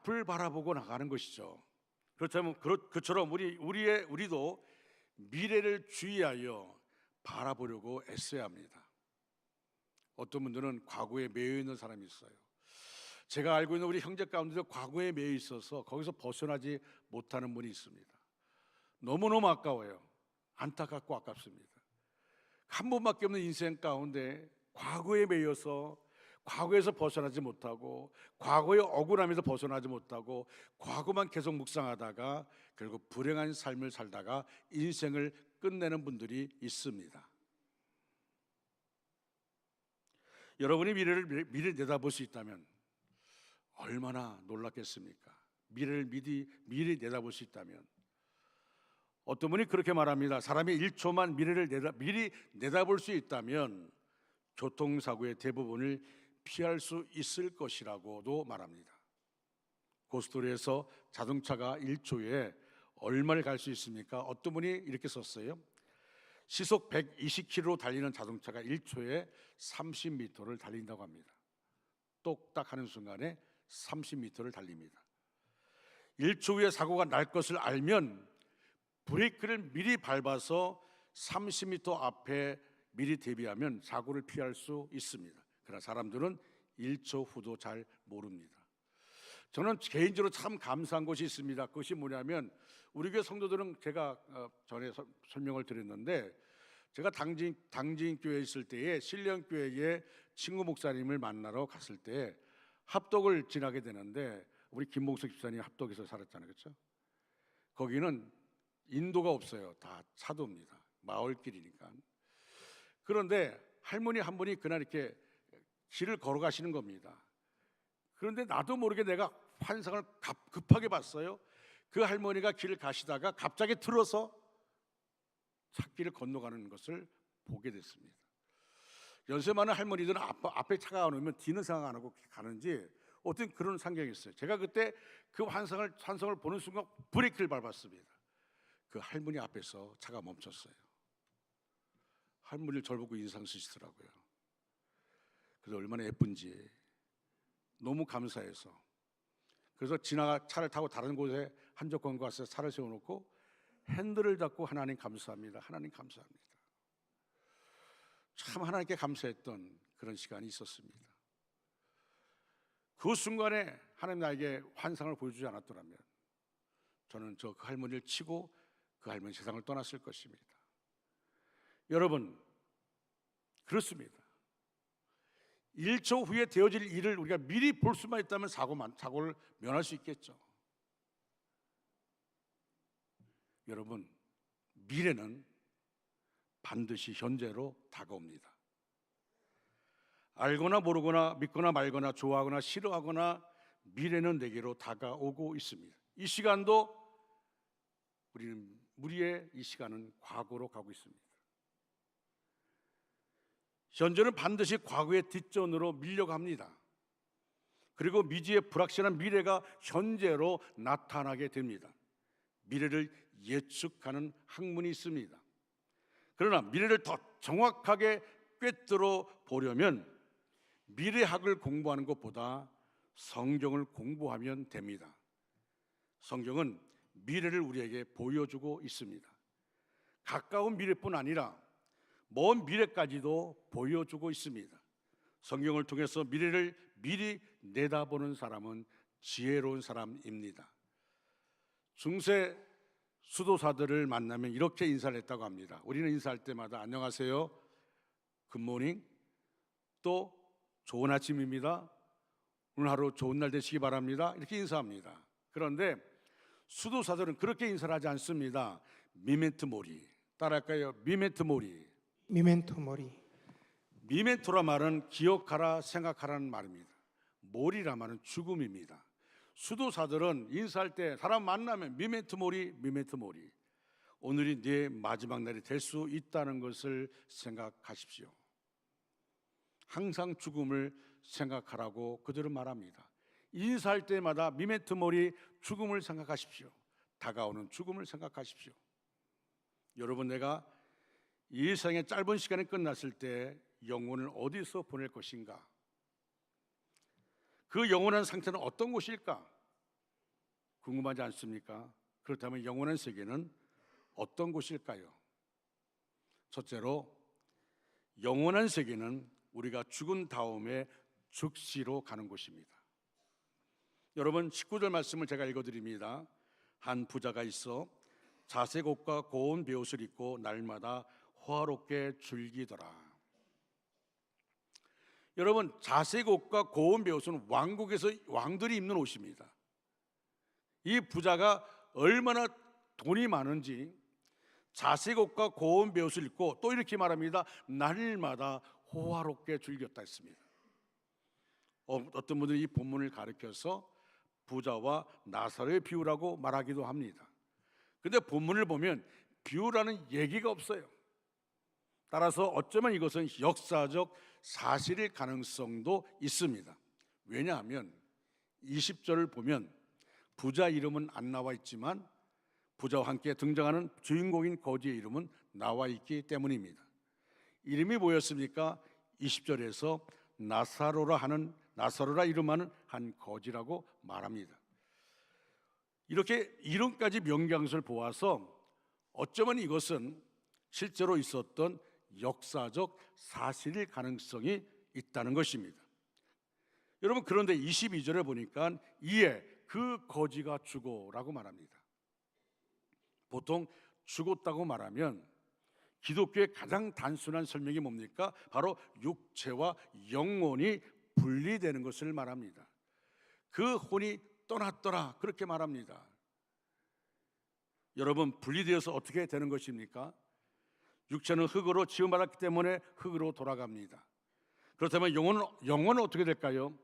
앞을 바라보고 나가는 것이죠. 그렇다면 그처럼 우리도 미래를 주의하여 바라보려고 애써야 합니다. 어떤 분들은 과거에 매여 있는 사람이 있어요. 제가 알고 있는 우리 형제 가운데서 과거에 매여 있어서 거기서 벗어나지 못하는 분이 있습니다. 너무너무 아까워요. 안타깝고 아깝습니다. 한 번밖에 없는 인생 가운데 과거에 매여서 과거에서 벗어나지 못하고 과거의 억울함에서 벗어나지 못하고 과거만 계속 묵상하다가 결국 불행한 삶을 살다가 인생을 끝내는 분들이 있습니다. 여러분이 미래를 내다볼 수 있다면 얼마나 놀랐겠습니까? 미래를 내다볼 수 있다면. 어떤 분이 그렇게 말합니다. 사람이 1초만 미리 내다볼 수 있다면 교통사고의 대부분을 피할 수 있을 것이라고도 말합니다. 고속도로에서 자동차가 1초에 얼마를 갈 수 있습니까? 어떤 분이 이렇게 썼어요. 시속 120km로 달리는 자동차가 1초에 30m를 달린다고 합니다. 똑딱 하는 순간에 30m를 달립니다. 1초 후에 사고가 날 것을 알면 브레이크를 미리 밟아서 30m 앞에 미리 대비하면 사고를 피할 수 있습니다. 그러나 사람들은 1초 후도 잘 모릅니다. 저는 개인적으로 참 감사한 것이 있습니다. 그것이 뭐냐면 우리 교회 성도들은 제가 전에 설명을 드렸는데, 제가 당진교회에 있을 때에 신령교회에 친구 목사님을 만나러 갔을 때 합덕을 지나게 되는데, 우리 김봉석 집사님 합덕에서 살았잖아요, 그렇죠? 거기는 인도가 없어요. 다 차도입니다. 마을길이니까. 그런데 할머니 한 분이 그날 이렇게 길을 걸어가시는 겁니다. 그런데 나도 모르게 내가 환상을 급하게 봤어요. 그 할머니가 길을 가시다가 갑자기 틀어서 찻길을 건너가는 것을 보게 됐습니다. 연세 많은 할머니들은 앞에 차가 안 오면 뒤는 생각 안 하고 가는지 어떤 그런 상경이 있어요. 제가 그때 그 환상을 보는 순간 브레이크를 밟았습니다. 그 할머니 앞에서 차가 멈췄어요. 할머니를 저를 보고 인상 쓰시더라고요. 그래서 얼마나 예쁜지 너무 감사해서, 그래서 차를 타고 다른 곳에 한적한 곳에 차를 세워놓고 핸들을 잡고 하나님 감사합니다, 하나님 감사합니다. 참 하나님께 감사했던 그런 시간이 있었습니다. 그 순간에 하나님 나에게 환상을 보여주지 않았더라면 저는 그 할머니를 치고 그 할머니 세상을 떠났을 것입니다. 여러분, 그렇습니다. 1초 후에 되어질 일을 우리가 미리 볼 수만 있다면 사고를 면할 수 있겠죠. 여러분, 미래는 반드시 현재로 다가옵니다. 알거나 모르거나 믿거나 말거나 좋아하거나 싫어하거나 미래는 내게로 다가오고 있습니다. 이 시간도 우리의 이 시간은 과거로 가고 있습니다. 현재는 반드시 과거의 뒷전으로 밀려갑니다. 그리고 미지의 불확실한 미래가 현재로 나타나게 됩니다. 미래를 예측하는 학문이 있습니다. 그러나 미래를 더 정확하게 꿰뚫어 보려면 미래학을 공부하는 것보다 성경을 공부하면 됩니다. 성경은 미래를 우리에게 보여주고 있습니다. 가까운 미래뿐 아니라 먼 미래까지도 보여주고 있습니다. 성경을 통해서 미래를 미리 내다보는 사람은 지혜로운 사람입니다. 중세 수도사들을 만나면 이렇게 인사를 했다고 합니다. 우리는 인사할 때마다 안녕하세요, 굿모닝, 또 좋은 아침입니다, 오늘 하루 좋은 날 되시기 바랍니다, 이렇게 인사합니다. 그런데 수도사들은 그렇게 인사를 하지 않습니다. 미멘토 모리, 따라할까요? 미멘토 모리. 미멘토 모리. 미멘토라 말은 기억하라, 생각하라는 말입니다. 모리라 말은 죽음입니다. 수도사들은 인사할 때 사람 만나면 미멘토 모리, 미멘토 모리. 오늘이 네 마지막 날이 될 수 있다는 것을 생각하십시오. 항상 죽음을 생각하라고 그들은 말합니다. 인사할 때마다 미멘토 모리, 죽음을 생각하십시오. 다가오는 죽음을 생각하십시오. 여러분, 내가 이 세상의 짧은 시간이 끝났을 때 영혼을 어디서 보낼 것인가? 그 영원한 상태는 어떤 곳일까? 궁금하지 않습니까? 그렇다면 영원한 세계는 어떤 곳일까요? 첫째로, 영원한 세계는 우리가 죽은 다음에 즉시로 가는 곳입니다. 여러분, 19절 말씀을 제가 읽어드립니다. 한 부자가 있어 자색 옷과 고운 베옷을 입고 날마다 호화롭게 즐기더라. 여러분, 자색 옷과 고운 베옷은 왕국에서 왕들이 입는 옷입니다. 이 부자가 얼마나 돈이 많은지 자색 옷과 고운 베옷을 입고 또 이렇게 말합니다. 날마다 호화롭게 즐겼다 했습니다. 어떤 분들이 이 본문을 가르쳐서 부자와 나사로의 비유라고 말하기도 합니다. 그런데 본문을 보면 비유라는 얘기가 없어요. 따라서 어쩌면 이것은 역사적 사실일 가능성도 있습니다. 왜냐하면 20절을 보면 부자 이름은 안 나와 있지만 부자와 함께 등장하는 주인공인 거지의 이름은 나와 있기 때문입니다. 이름이 뭐였습니까? 20절에서 나사로라 이름하는 한 거지라고 말합니다. 이렇게 이름까지 명경을 보아서 어쩌면 이것은 실제로 있었던 역사적 사실일 가능성이 있다는 것입니다. 여러분, 그런데 22절에 보니까 이에 그 거지가 죽어라고 말합니다. 보통 죽었다고 말하면 기독교의 가장 단순한 설명이 뭡니까? 바로 육체와 영혼이 분리되는 것을 말합니다. 그 혼이 떠났더라, 그렇게 말합니다. 여러분, 분리되어서 어떻게 되는 것입니까? 육체는 흙으로 지음받았기 때문에 흙으로 돌아갑니다. 그렇다면 영혼은 어떻게 될까요?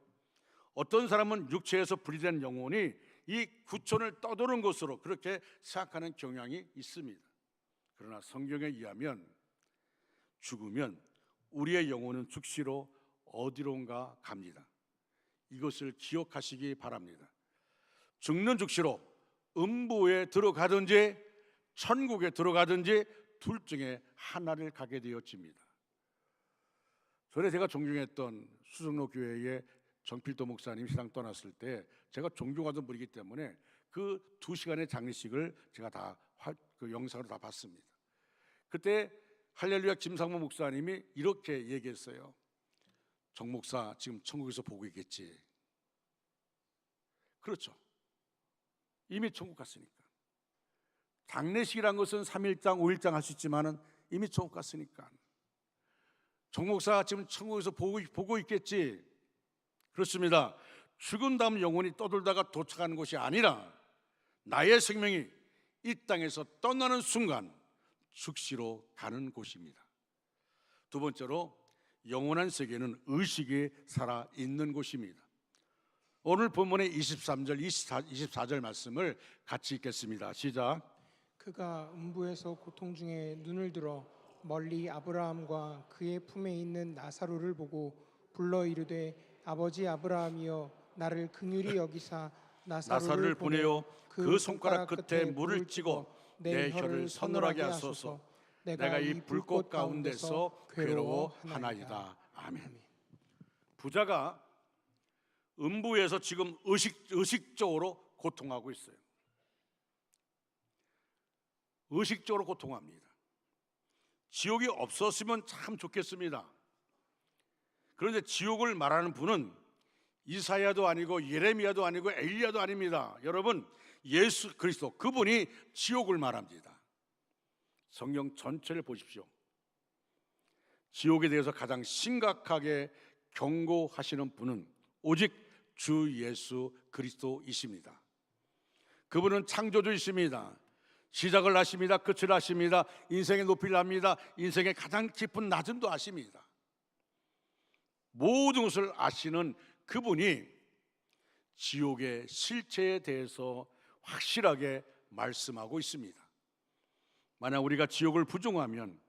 어떤 사람은 육체에서 분리된 영혼이 이 구천을 떠도는 것으로 그렇게 생각하는 경향이 있습니다. 그러나 성경에 의하면 죽으면 우리의 영혼은 즉시로 어디론가 갑니다. 이것을 기억하시기 바랍니다. 죽는 즉시로 음부에 들어가든지 천국에 들어가든지 둘 중에 하나를 가게 되어집니다. 전에 제가 존경했던 수성로 교회의 정필도 목사님 시당 떠났을 때 제가 존경하던 분이기 때문에 그 2시간의 장례식을 제가 다 그 영상으로 다 봤습니다. 그때 할렐루야 김상모 목사님이 이렇게 얘기했어요. 정 목사 지금 천국에서 보고 있겠지. 그렇죠. 이미 천국 갔으니까. 장례식이란 것은 3일장 5일장 할 수 있지만은 이미 천국 갔으니까. 정 목사 지금 천국에서 보고 있겠지. 그렇습니다. 죽은 다음 영혼이 떠돌다가 도착하는 것이 아니라 나의 생명이 이 땅에서 떠나는 순간 즉시로 가는 곳입니다. 두 번째로, 영원한 세계는 의식이 살아있는 곳입니다. 오늘 본문의 23절, 24절 말씀을 같이 읽겠습니다. 시작. 그가 음부에서 고통 중에 눈을 들어 멀리 아브라함과 그의 품에 있는 나사로를 보고 불러 이르되 아버지 아브라함이여 나를 긍휼히 여기사 나사로를 보내어 그 손가락 끝에 물을 찍어 내 혀를 서늘하게 하소서. 내가 이 불꽃 가운데서 괴로워하나이다. 아멘. 부자가 음부에서 지금 의식적으로 고통하고 있어요. 의식적으로 고통합니다. 지옥이 없었으면 참 좋겠습니다. 그런데 지옥을 말하는 분은 이사야도 아니고 예레미야도 아니고 엘리야도 아닙니다. 여러분, 예수 그리스도, 그분이 지옥을 말합니다. 성경 전체를 보십시오. 지옥에 대해서 가장 심각하게 경고하시는 분은 오직 주 예수 그리스도이십니다. 그분은 창조주이십니다. 시작을 하십니다. 끝을 하십니다. 인생의 높이를 합니다. 인생의 가장 깊은 낮음도 아십니다. 모든 것을 아시는 그분이 지옥의 실체에 대해서 확실하게 말씀하고 있습니다. 만약 우리가 지옥을 부정하면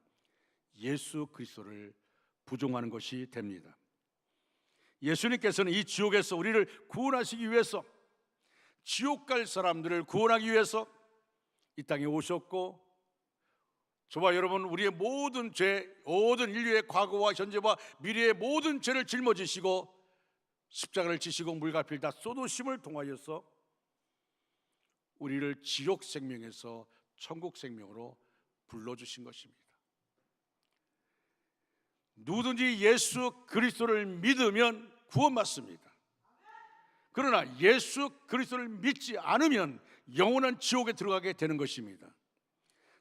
예수 그리스도를 부정하는 것이 됩니다. 예수님께서는 이 지옥에서 우리를 구원하시기 위해서, 지옥 갈 사람들을 구원하기 위해서 이 땅에 오셨고, 저와 여러분, 우리의 모든 죄, 모든 인류의 과거와 현재와 미래의 모든 죄를 짊어지시고 십자가를 지시고 물갈피를 다 쏟으심을 통하여서 우리를 지옥 생명에서 천국 생명으로 불러주신 것입니다. 누구든지 예수 그리스도를 믿으면 구원받습니다. 그러나 예수 그리스도를 믿지 않으면 영원한 지옥에 들어가게 되는 것입니다.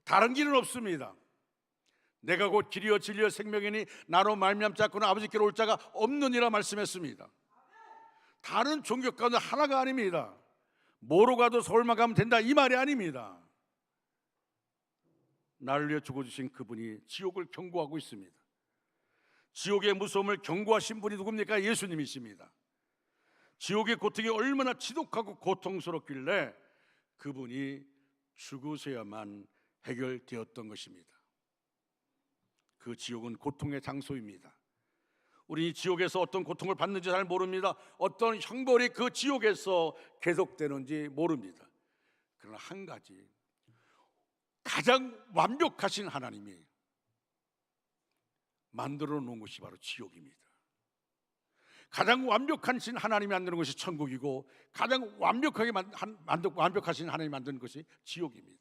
다른 길은 없습니다. 내가 곧 길이요 진리요 생명이니 나로 말미암지 않고는 아버지께로 올 자가 없느니라 말씀했습니다. 다른 종교 가운데 하나가 아닙니다. 뭐로 가도 서울만 가면 된다 이 말이 아닙니다. 나를 위해 죽어주신 그분이 지옥을 경고하고 있습니다. 지옥의 무서움을 경고하신 분이 누굽니까? 예수님이십니다. 지옥의 고통이 얼마나 지독하고 고통스럽길래 그분이 죽으셔야만 해결되었던 것입니다. 그 지옥은 고통의 장소입니다. 우리 지옥에서 어떤 고통을 받는지 잘 모릅니다. 어떤 형벌이 그 지옥에서 계속되는지 모릅니다. 그러나 한 가지, 가장 완벽하신 하나님이 만들어 놓은 것이 바로 지옥입니다. 가장 완벽하신 하나님이 만드는 것이 천국이고 가장 완벽하신 하나님이 만드는 것이 지옥입니다.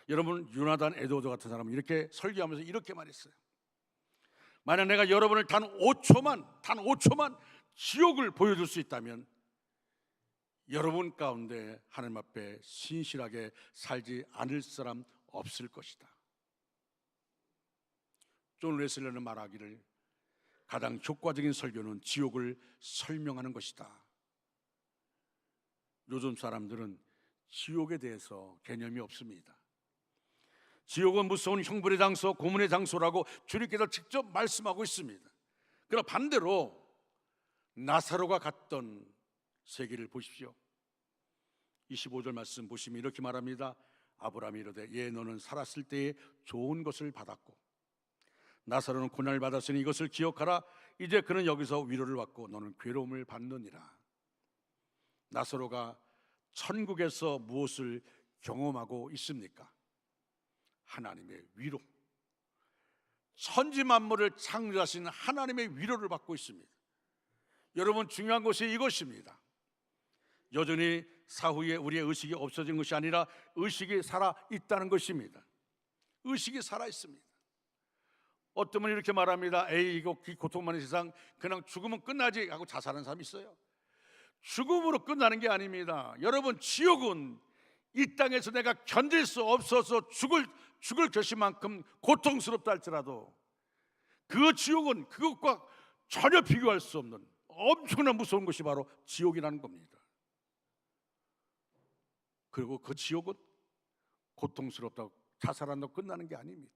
여러분, 요나단 에드워드 같은 사람은 이렇게 설교하면서 이렇게 말했어요. 만약 내가 여러분을 단 5초만 지옥을 보여줄 수 있다면 여러분 가운데 하나님 앞에 신실하게 살지 않을 사람 없을 것이다. 존 웨슬리는 말하기를 가장 효과적인 설교는 지옥을 설명하는 것이다. 요즘 사람들은 지옥에 대해서 개념이 없습니다. 지옥은 무서운 형벌의 장소, 고문의 장소라고 주님께서 직접 말씀하고 있습니다. 그러나 반대로 나사로가 갔던 세계를 보십시오. 25절 말씀 보시면 이렇게 말합니다. 아브라함이 이르되 너는 살았을 때에 좋은 것을 받았고 나사로는 고난을 받았으니 이것을 기억하라. 이제 그는 여기서 위로를 받고 너는 괴로움을 받느니라. 나사로가 천국에서 무엇을 경험하고 있습니까? 하나님의 위로, 천지 만물을 창조하신 하나님의 위로를 받고 있습니다. 여러분, 중요한 것이 이것입니다. 여전히 사후에 우리의 의식이 없어진 것이 아니라 의식이 살아있다는 것입니다. 의식이 살아있습니다. 어떤 분이 이렇게 말합니다. 이거 고통 많은 세상 그냥 죽으면 끝나지 하고 자살하는 사람이 있어요. 죽음으로 끝나는 게 아닙니다. 여러분, 지옥은 이 땅에서 내가 견딜 수 없어서 죽을 결심만큼 고통스럽다 할지라도 그 지옥은 그것과 전혀 비교할 수 없는 엄청난 무서운 것이 바로 지옥이라는 겁니다. 그리고 그 지옥은 고통스럽다고 자살한다고 끝나는 게 아닙니다.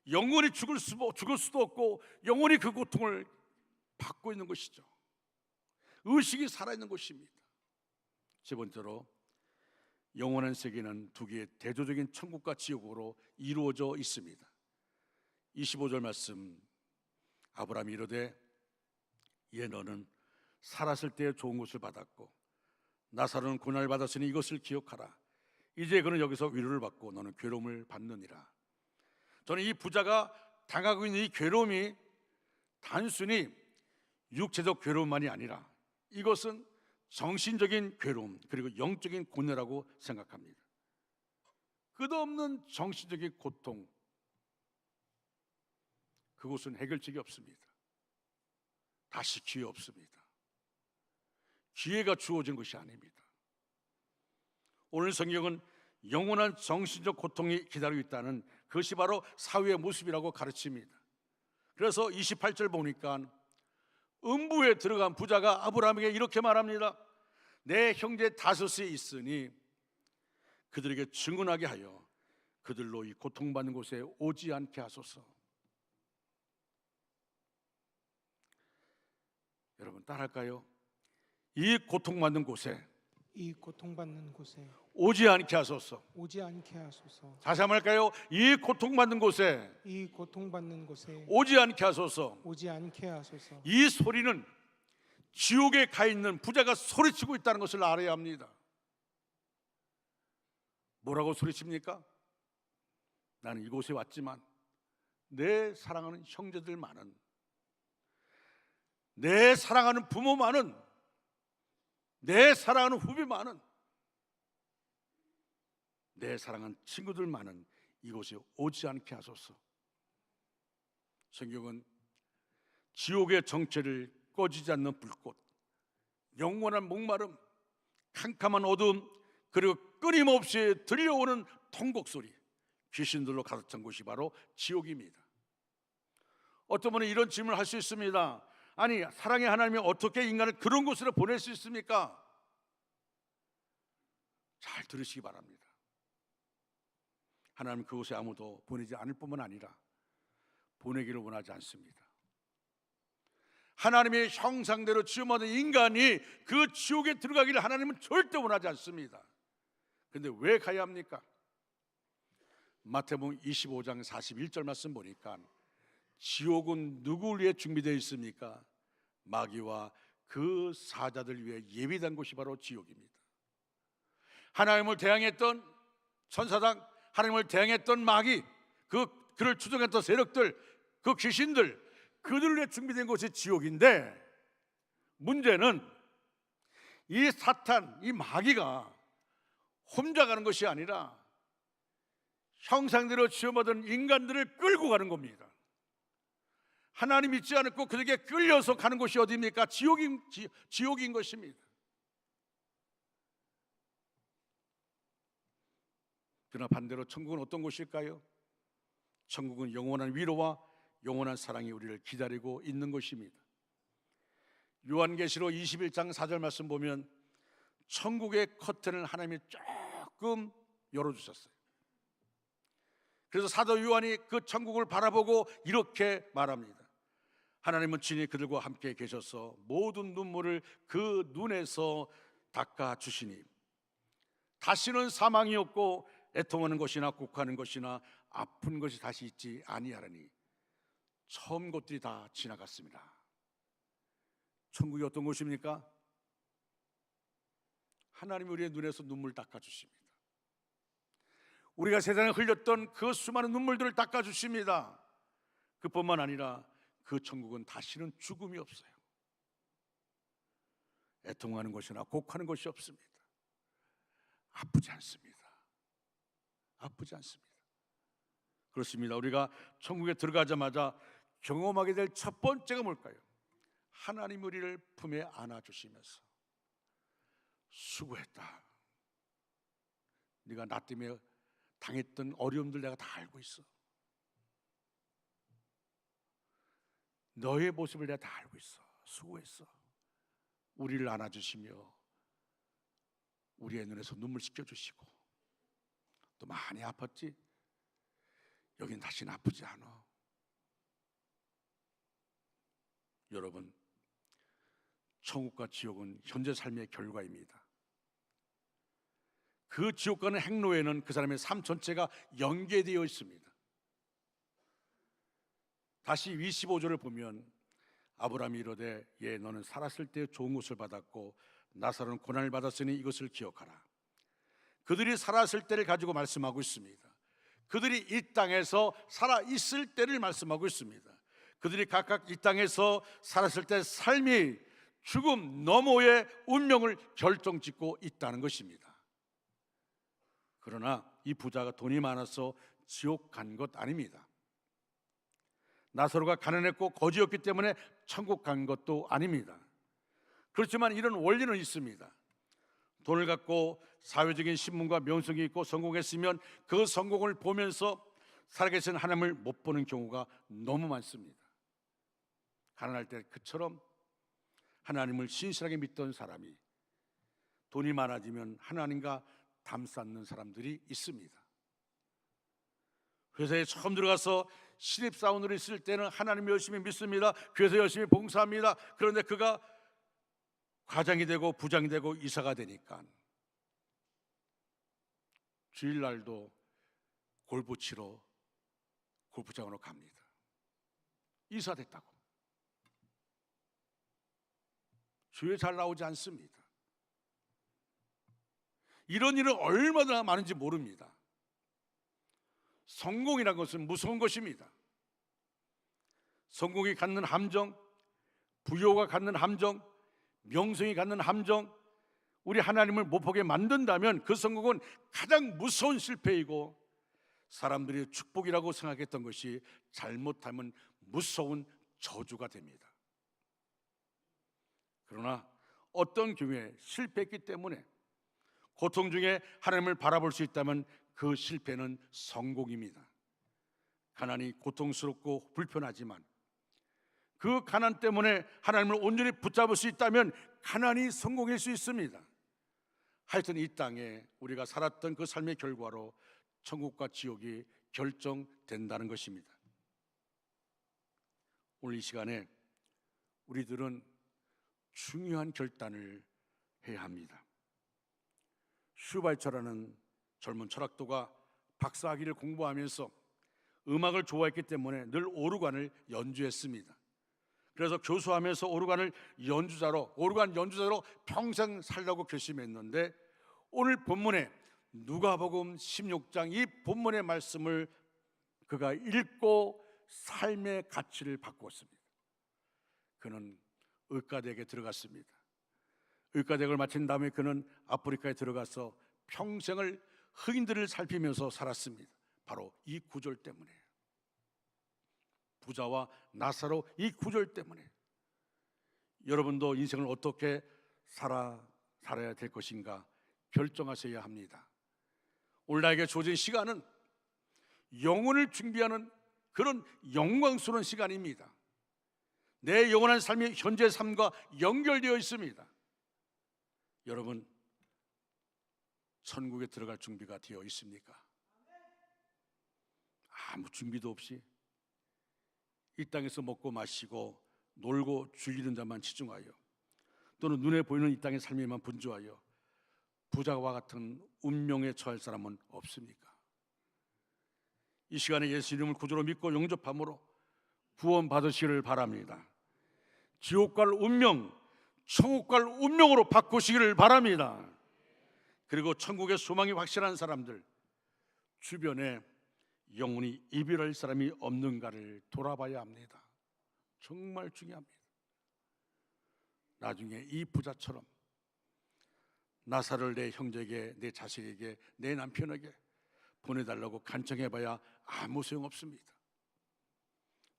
영원히 죽을 수도 없고 영원히 그 고통을 받고 있는 것이죠. 의식이 살아있는 것입니다. 세 번째로, 영원한 세계는 두 개의 대조적인 천국과 지옥으로 이루어져 있습니다. 25절 말씀, 아브라함이 이르되 너는 살았을 때 좋은 것을 받았고 나사로는 고난을 받았으니 이것을 기억하라. 이제 그는 여기서 위로를 받고 너는 괴로움을 받느니라. 저는 이 부자가 당하고 있는 이 괴로움이 단순히 육체적 괴로움만이 아니라 이것은 정신적인 괴로움 그리고 영적인 고뇌라고 생각합니다. 끝없는 정신적인 고통, 그것은 해결책이 없습니다. 다시 기회 없습니다. 기회가 주어진 것이 아닙니다. 오늘 성경은 영원한 정신적 고통이 기다리고 있다는 그것이 바로 사회의 모습이라고 가르칩니다. 그래서 28절 보니까 음부에 들어간 부자가 아브라함에게 이렇게 말합니다. 내 형제 다섯이 있으니 그들에게 증언하게 하여 그들로 이 고통받는 곳에 오지 않게 하소서. 여러분 따라할까요? 이 고통받는 곳에 오지 않게 하소서. 다시 한번 할까요? 이 고통받는 곳에 오지 않게 하소서. 이 소리는 지옥에 가 있는 부자가 소리치고 있다는 것을 알아야 합니다. 뭐라고 소리칩니까? 나는 이곳에 왔지만 내 사랑하는 형제들 많은, 내 사랑하는 부모 많은, 내 사랑하는 후배 많은, 내 사랑하는 친구들 많은 이곳에 오지 않게 하소서. 성경은 지옥의 정체를 꺼지지 않는 불꽃, 영원한 목마름, 캄캄한 어둠, 그리고 끊임없이 들려오는 통곡 소리, 귀신들로 가득 찬 곳이 바로 지옥입니다. 어떤 분은 이런 질문을 할 수 있습니다. 아니, 사랑의 하나님이 어떻게 인간을 그런 곳으로 보낼 수 있습니까? 잘 들으시기 바랍니다. 하나님 그곳에 아무도 보내지 않을 뿐만 아니라 보내기를 원하지 않습니다. 하나님의 형상대로 지음받은 인간이 그 지옥에 들어가기를 하나님은 절대 원하지 않습니다. 그런데 왜 가야 합니까? 마태복음 25장 41절 말씀 보니까 지옥은 누구를 위해 준비되어 있습니까? 마귀와 그 사자들 위해 예비된 곳이 바로 지옥입니다. 하나님을 대항했던 천사당, 하나님을 대항했던 마귀, 그를 추종했던 세력들, 그 귀신들, 그들을 위해 준비된 곳이 지옥인데, 문제는 이 사탄, 이 마귀가 혼자 가는 것이 아니라 형상대로 지음받은 인간들을 끌고 가는 겁니다. 하나님 믿지 않고 그들에게 끌려서 가는 곳이 어디입니까? 지옥인 것입니다. 그러나 반대로 천국은 어떤 곳일까요? 천국은 영원한 위로와 영원한 사랑이 우리를 기다리고 있는 것입니다. 요한계시록 21장 4절 말씀 보면 천국의 커튼을 하나님이 조금 열어주셨어요. 그래서 사도 요한이 그 천국을 바라보고 이렇게 말합니다. 하나님은 친히 그들과 함께 계셔서 모든 눈물을 그 눈에서 닦아주시니 다시는 사망이 없고 애통하는 것이나 곡하는 것이나 아픈 것이 다시 있지 아니하리니 처음 것들이 다 지나갔습니다. 천국이 어떤 곳입니까? 하나님이 우리의 눈에서 눈물 닦아주십니다. 우리가 세상에 흘렸던 그 수많은 눈물들을 닦아주십니다. 그뿐만 아니라 그 천국은 다시는 죽음이 없어요. 애통하는 것이나 곡하는 것이 없습니다. 아프지 않습니다. 아프지 않습니다. 그렇습니다. 우리가 천국에 들어가자마자 경험하게 될 첫 번째가 뭘까요? 하나님 우리를 품에 안아주시면서 수고했다. 네가 나 때문에 당했던 어려움들 내가 다 알고 있어. 너의 모습을 내가 다 알고 있어. 수고했어. 우리를 안아주시며 우리의 눈에서 눈물 씻겨주시고 또 많이 아팠지? 여긴 다시는 아프지 않아. 여러분, 천국과 지옥은 현재 삶의 결과입니다. 그 지옥과는 행로에는 그 사람의 삶 전체가 연계되어 있습니다. 다시 25절을 보면 아브라함이 이르되 예 너는 살았을 때 좋은 것을 받았고 나사로는 고난을 받았으니 이것을 기억하라. 그들이 살았을 때를 가지고 말씀하고 있습니다. 그들이 이 땅에서 살아있을 때를 말씀하고 있습니다. 그들이 각각 이 땅에서 살았을 때 삶이 죽음 너머의 운명을 결정짓고 있다는 것입니다. 그러나 이 부자가 돈이 많아서 지옥 간 것 아닙니다. 나사로가 가난했고 거지였기 때문에 천국 간 것도 아닙니다. 그렇지만 이런 원리는 있습니다. 돈을 갖고 사회적인 신분과 명성이 있고 성공했으면 그 성공을 보면서 살아계신 하나님을 못 보는 경우가 너무 많습니다. 가난할 때 그처럼 하나님을 신실하게 믿던 사람이 돈이 많아지면 하나님과 담쌓는 사람들이 있습니다. 회사에 처음 들어가서 신입사원으로 있을 때는 하나님 열심히 믿습니다. 교회에서 열심히 봉사합니다. 그런데 그가 과장이 되고 부장이 되고 이사가 되니까 주일날도 골프 치러 골프장으로 갑니다. 이사 됐다고. 주에 잘 나오지 않습니다. 이런 일은 얼마나 많은지 모릅니다. 성공이라는 것은 무서운 것입니다. 성공이 갖는 함정, 부여가 갖는 함정, 명성이 갖는 함정, 우리 하나님을 못 보게 만든다면 그 성공은 가장 무서운 실패이고 사람들이 축복이라고 생각했던 것이 잘못하면 무서운 저주가 됩니다. 그러나 어떤 경우에 실패했기 때문에 고통 중에 하나님을 바라볼 수 있다면 그 실패는 성공입니다. 가난이 고통스럽고 불편하지만 그 가난 때문에 하나님을 온전히 붙잡을 수 있다면 가난이 성공일 수 있습니다. 하여튼 이 땅에 우리가 살았던 그 삶의 결과로 천국과 지옥이 결정된다는 것입니다. 오늘 이 시간에 우리들은 중요한 결단을 해야 합니다. 슈발처라는 젊은 철학도가 박사학위를 공부하면서 음악을 좋아했기 때문에 늘 오르간을 연주했습니다. 그래서 교수하면서 오르간 연주자로 평생 살라고 결심했는데 오늘 본문에 누가복음 16장 이 본문의 말씀을 그가 읽고 삶의 가치를 바꾸었습니다. 그는 의과대학에 들어갔습니다. 의과대학을 마친 다음에 그는 아프리카에 들어가서 평생을 흑인들을 살피면서 살았습니다. 바로 이 구절 때문에, 부자와 나사로 이 구절 때문에. 여러분도 인생을 어떻게 살아야 될 것인가 결정하셔야 합니다. 오늘 나에게 주어진 시간은 영혼을 준비하는 그런 영광스러운 시간입니다. 내 영원한 삶이 현재 삶과 연결되어 있습니다. 여러분, 천국에 들어갈 준비가 되어 있습니까? 아무 준비도 없이 이 땅에서 먹고 마시고 놀고 즐기는 자만 치중하여, 또는 눈에 보이는 이 땅의 삶에만 분주하여 부자와 같은 운명에 처할 사람은 없습니까? 이 시간에 예수 이름을 구주로 믿고 영접함으로 구원 받으시기를 바랍니다. 지옥 갈 운명, 천국 갈 운명으로 바꾸시기를 바랍니다. 그리고 천국의 소망이 확실한 사람들, 주변에 영원히 이별할 사람이 없는가를 돌아봐야 합니다. 정말 중요합니다. 나중에 이 부자처럼 나사를 내 형제에게, 내 자식에게, 내 남편에게 보내달라고 간청해봐야 아무 소용없습니다.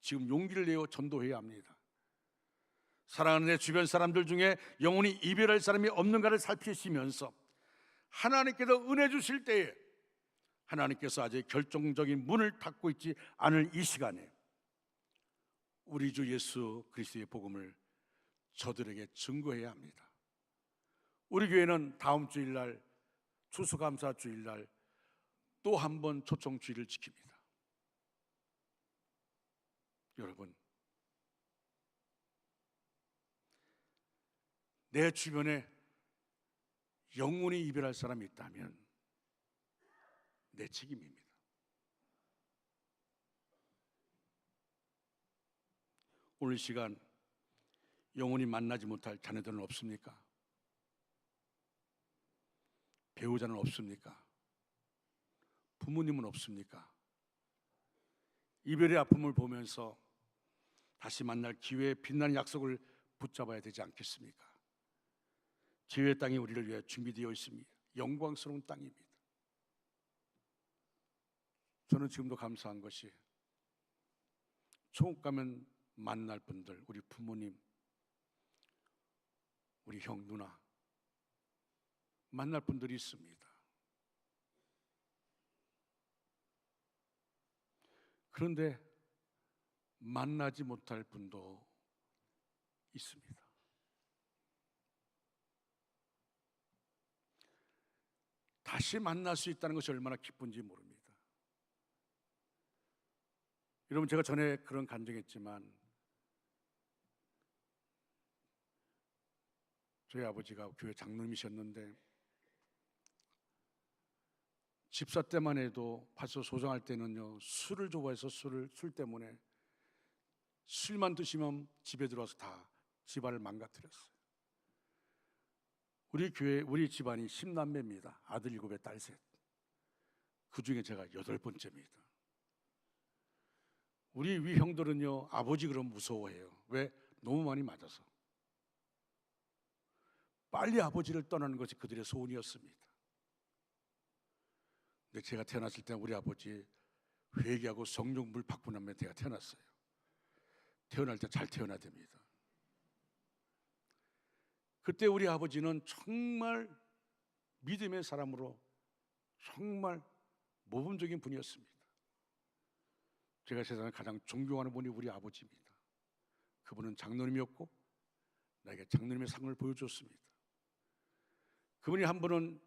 지금 용기를 내어 전도해야 합니다. 사랑하는 내 주변 사람들 중에 영원히 이별할 사람이 없는가를 살피시면서 하나님께서 은혜 주실 때에, 하나님께서 아직 결정적인 문을 닫고 있지 않을 이 시간에 우리 주 예수 그리스도의 복음을 저들에게 증거해야 합니다. 우리 교회는 다음 주일날 추수감사 주일날 또 한 번 초청 주일을 지킵니다. 여러분, 내 주변에 영원히 이별할 사람이 있다면 내 책임입니다. 오늘 이 시간 영원히 만나지 못할 자녀들은 없습니까? 배우자는 없습니까? 부모님은 없습니까? 이별의 아픔을 보면서 다시 만날 기회의 빛나는 약속을 붙잡아야 되지 않겠습니까? 지혜의 땅이 우리를 위해 준비되어 있습니다. 영광스러운 땅입니다. 저는 지금도 감사한 것이 천국 가면 만날 분들, 우리 부모님, 우리 형, 누나 만날 분들이 있습니다. 그런데 만나지 못할 분도 있습니다. 다시 만날 수 있다는 것이 얼마나 기쁜지 모릅니다. 여러분, 제가 전에 그런 간증했지만 저희 아버지가 교회 장로님이셨는데 집사 때만 해도 파서 소장할 때는요, 술을 좋아해서 술 때문에 술만 드시면 집에 들어와서 다 집안을 망가뜨렸어요. 우리 교회, 우리 집안이 10남매입니다. 아들 7에 딸 3. 그 중에 제가 8번째입니다. 우리 위 형들은요, 아버지 그러면 무서워해요. 왜? 너무 많이 맞아서. 빨리 아버지를 떠나는 것이 그들의 소원이었습니다. 근데 제가 태어났을 때 우리 아버지 회개하고 성령물 받고 나면 제가 태어났어요. 태어날 때 잘 태어나야 됩니다. 그때 우리 아버지는 정말 믿음의 사람으로 정말 모범적인 분이었습니다. 제가 세상에 가장 존경하는 분이 우리 아버지입니다. 그분은 장로님이었고 나에게 장로님의 상을 보여줬습니다. 그분이 한 번은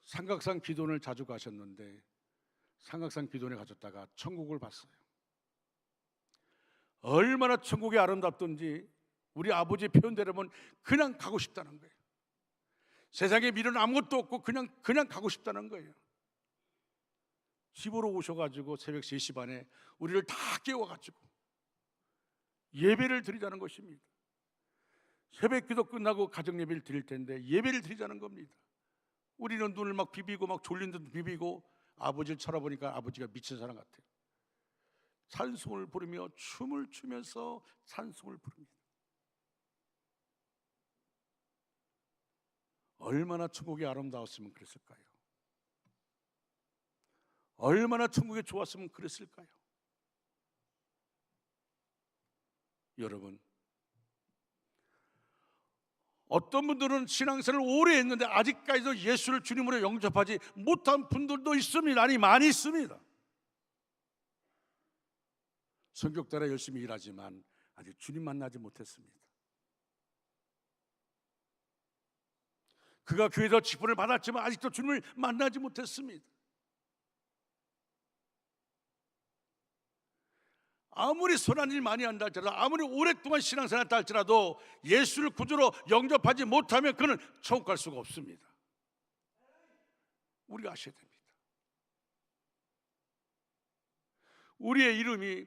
삼각산 기도원을 자주 가셨는데 삼각산 기도원에 가셨다가 천국을 봤어요. 얼마나 천국이 아름답던지 우리 아버지의 표현대로면 그냥 가고 싶다는 거예요. 세상에 미련 아무것도 없고 그냥 가고 싶다는 거예요. 집으로 오셔가지고 새벽 3시 반에 우리를 다 깨워가지고 예배를 드리자는 것입니다. 새벽 기도 끝나고 가정 예배를 드릴 텐데 예배를 드리자는 겁니다. 우리는 눈을 막 비비고 막 졸린 듯 비비고 아버지를 쳐다보니까 아버지가 미친 사람 같아요. 찬송을 부르며 춤을 추면서 찬송을 부릅니다. 얼마나 천국이 아름다웠으면 그랬을까요? 얼마나 천국이 좋았으면 그랬을까요? 여러분, 어떤 분들은 신앙생활을 오래 했는데 아직까지도 예수를 주님으로 영접하지 못한 분들도 있습니다. 아니, 많이 있습니다. 성격 따라 열심히 일하지만 아직 주님 만나지 못했습니다. 그가 교회에서 직분을 받았지만 아직도 주님을 만나지 못했습니다. 아무리 선한 일 많이 한다 할지라도, 아무리 오랫동안 신앙생활 했다 할지라도 예수를 구주로 영접하지 못하면 그는 천국 갈 수가 없습니다. 우리가 아셔야 됩니다. 우리의 이름이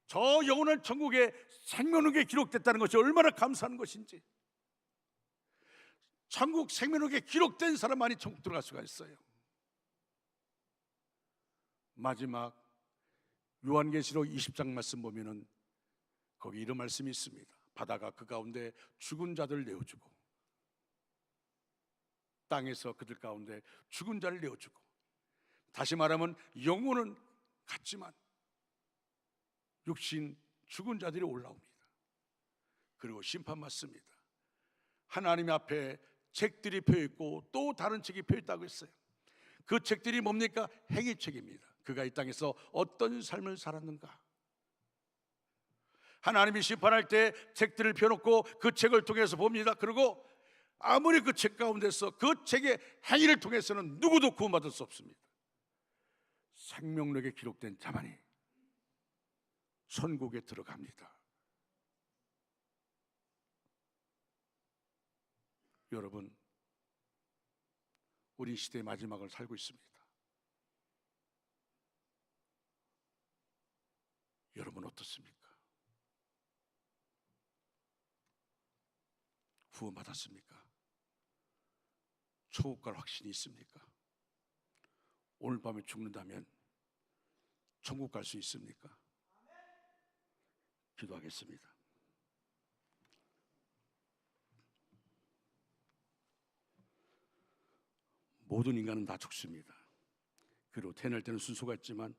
저 영원한 천국에 생명록에 기록됐다는 것이 얼마나 감사한 것인지. 천국 생명록에 기록된 사람만이 천국 들어갈 수가 있어요. 마지막 요한계시록 20장 말씀 보면은 거기 이런 말씀이 있습니다. 바다가 그 가운데 죽은 자들 내어주고 땅에서 그들 가운데 죽은 자를 내어주고, 다시 말하면 영혼은 같지만 육신 죽은 자들이 올라옵니다. 그리고 심판 받습니다. 하나님 앞에 책들이 펴있고 또 다른 책이 펴있다고 했어요. 그 책들이 뭡니까? 행위책입니다. 그가 이 땅에서 어떤 삶을 살았는가. 하나님이 심판할 때 책들을 펴놓고 그 책을 통해서 봅니다. 그리고 아무리 그 책 가운데서 그 책의 행위를 통해서는 누구도 구원받을 수 없습니다. 생명록에 기록된 자만이 천국에 들어갑니다. 여러분, 우리 시대의 마지막을 살고 있습니다. 여러분 어떻습니까? 구원받았습니까? 천국 갈 확신이 있습니까? 오늘 밤에 죽는다면 천국 갈 수 있습니까? 기도하겠습니다. 모든 인간은 다 죽습니다. 그리고 태어날 때는 순서가 있지만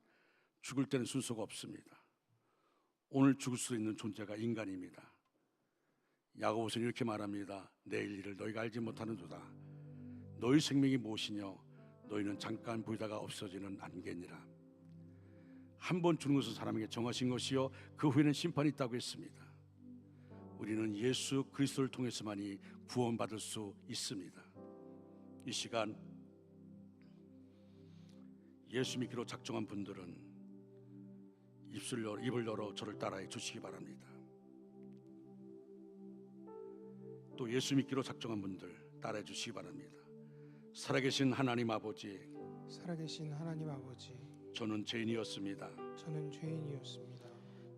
죽을 때는 순서가 없습니다. 오늘 죽을 수 있는 존재가 인간입니다. 야고보서는 이렇게 말합니다. 내일 일을 너희가 알지 못하는도다. 너희 생명이 무엇이뇨? 너희는 잠깐 보이다가 없어지는 안개니라. 한 번 죽는 것은 사람에게 정하신 것이요 그 후에는 심판이 있다고 했습니다. 우리는 예수 그리스도를 통해서만이 구원받을 수 있습니다. 이 시간 예수 믿기로 작정한 분들은 입을 열어 저를 따라해 주시기 바랍니다. 또 예수 믿기로 작정한 분들 따라해 주시기 바랍니다. 살아계신 하나님 아버지, 살아계신 하나님 아버지, 저는 죄인이었습니다. 저는 죄인이었습니다.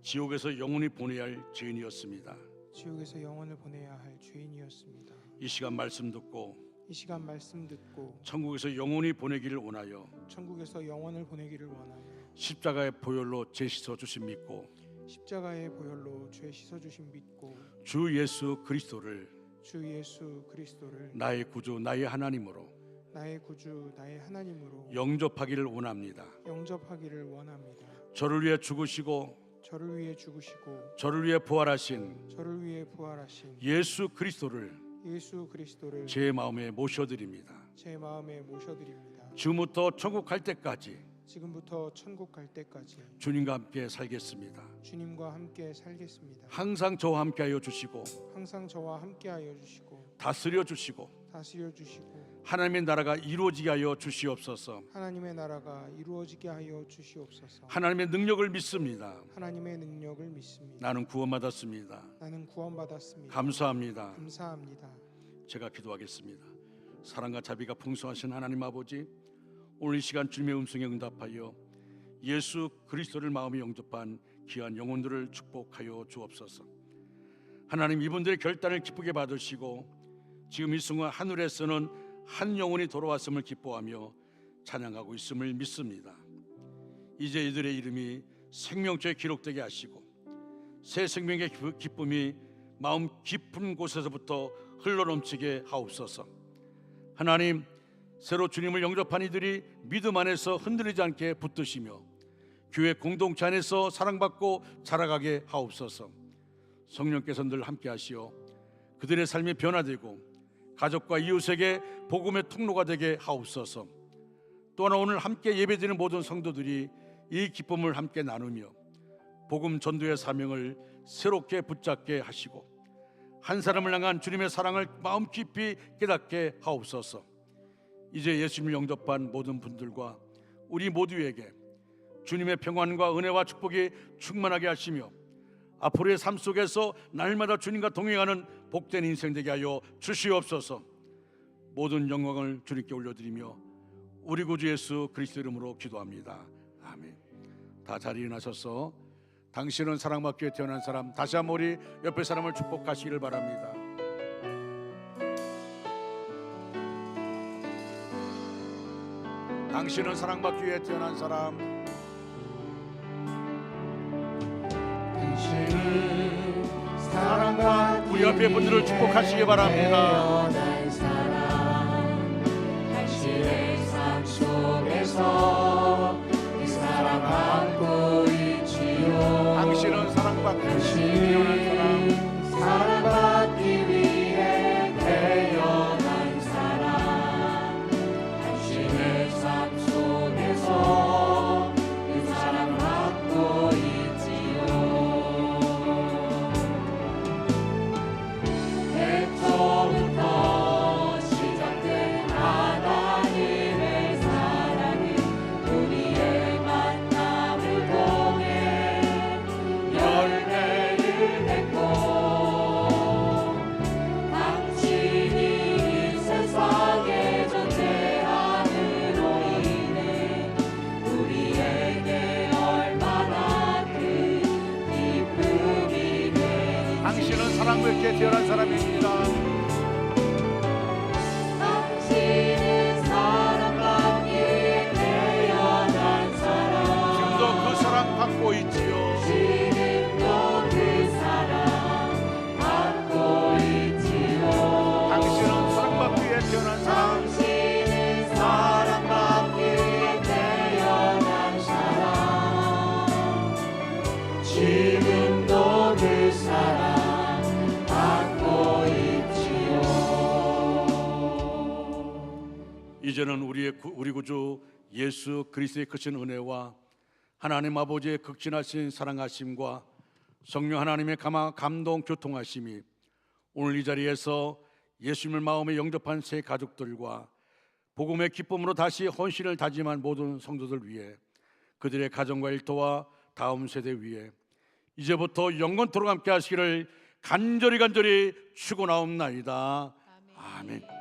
지옥에서 영원히 보내야 할 죄인이었습니다. 지옥에서 영혼을 보내야 할 죄인이었습니다. 이 시간 말씀 듣고 이 시간 말씀 듣고 천국에서 영원히 보내기를 원하여 천국에서 영혼을 보내기를 원하여 십자가의 보혈로 죄 씻어 주심 믿고 십자가의 보혈로 죄 씻어 주심 믿고 주 예수 그리스도를 주 예수 그리스도를 나의 구주 나의 하나님으로 나의 구주 나의 하나님으로 영접하기를 원합니다. 영접하기를 원합니다. 저를 위해 죽으시고 저를 위해 죽으시고 저를 위해 부활하신 저를 위해 부활하신 예수 그리스도를 예수 그리스도를 제 마음에 모셔드립니다. 제 마음에 모셔드립니다. 지금부터 천국 갈 때까지 지금부터 천국 갈 때까지 주님과 함께 살겠습니다. 주님과 함께 살겠습니다. 항상 저와 함께하여 주시고 항상 저와 함께하여 주시고 다스려 주시고 다스려 주시고 하나님의 나라가 이루어지게 하여 주시옵소서. 하나님의 나라가 이루어지게 하여 주시옵소서. 하나님의 능력을 믿습니다. 하나님의 능력을 믿습니다. 나는 구원받았습니다. 나는 구원받았습니다. 감사합니다. 감사합니다. 제가 기도하겠습니다. 사랑과 자비가 풍성하신 하나님 아버지, 오늘 이 시간 주님의 음성에 응답하여 예수 그리스도를 마음에 영접한 귀한 영혼들을 축복하여 주옵소서. 하나님, 이분들의 결단을 기쁘게 받으시고 지금 이 순간 하늘에서는 한 영혼이 돌아왔음을 기뻐하며 찬양하고 있음을 믿습니다. 이제 이들의 이름이 생명책에 기록되게 하시고 새 생명의 기쁨이 마음 깊은 곳에서부터 흘러넘치게 하옵소서. 하나님, 새로 주님을 영접한 이들이 믿음 안에서 흔들리지 않게 붙드시며 교회 공동체 안에서 사랑받고 자라가게 하옵소서. 성령께서 늘 함께 하시어 그들의 삶이 변화되고 가족과 이웃에게 복음의 통로가 되게 하옵소서. 또한 오늘 함께 예배드리는 모든 성도들이 이 기쁨을 함께 나누며 복음 전도의 사명을 새롭게 붙잡게 하시고 한 사람을 향한 주님의 사랑을 마음 깊이 깨닫게 하옵소서. 이제 예수님을 영접한 모든 분들과 우리 모두에게 주님의 평안과 은혜와 축복이 충만하게 하시며 앞으로의 삶 속에서 날마다 주님과 동행하는 복된 인생 되게 하여 주시옵소서. 모든 영광을 주님께 올려드리며 우리 구주 예수 그리스도 이름으로 기도합니다. 아멘. 다 자리에 일어나셔서 당신은 사랑받기 위해 태어난 사람, 다시 한번 우리 옆에 사람을 축복하시기를 바랍니다. 당신은 사랑받기 위해 태어난 사람, 당신은 사랑받기 우리 옆에 분들을 축복하시기 바랍니다. 태어난 사람, 당신의 삶 속에서 이 사랑 받고 있지요. 당신은 사랑받기 위해 태어난 사람, 사랑받기 위해 태어난 사람, 당신의 삶 속에서 이 사랑 받고 있지요. 애초부터 시작된 하나님의 사랑이 우리의 만남을 통해 열매를 맺고 당신이 이 세상에 존재함으로 인해 우리에게 얼마나 큰 기쁨이 되는지. 당신은 사랑받기에 태어난 사람입니다. 당신은 사랑받기에 태어난 사람, 지금도 그 사랑 받고 있지요. 지금도 그 사랑 받고 있지요. 당신은 사랑받기 위해 태어난 사람, 당신은 사랑받기에 태어난 사람, 지금도 그 사랑 받고 있지요. 이제는 우리 구주 예수 그리스도의 크신 은혜와 하나님 아버지의 극진하신 사랑하심과 성령 하나님의 감동 교통하심이 오늘 이 자리에서 예수님을 마음에 영접한 새 가족들과 복음의 기쁨으로 다시 헌신을 다짐한 모든 성도들 위해 그들의 가정과 일터와 다음 세대 위에 이제부터 영원토록 함께 하시기를 간절히 축원하옵나이다. 아멘.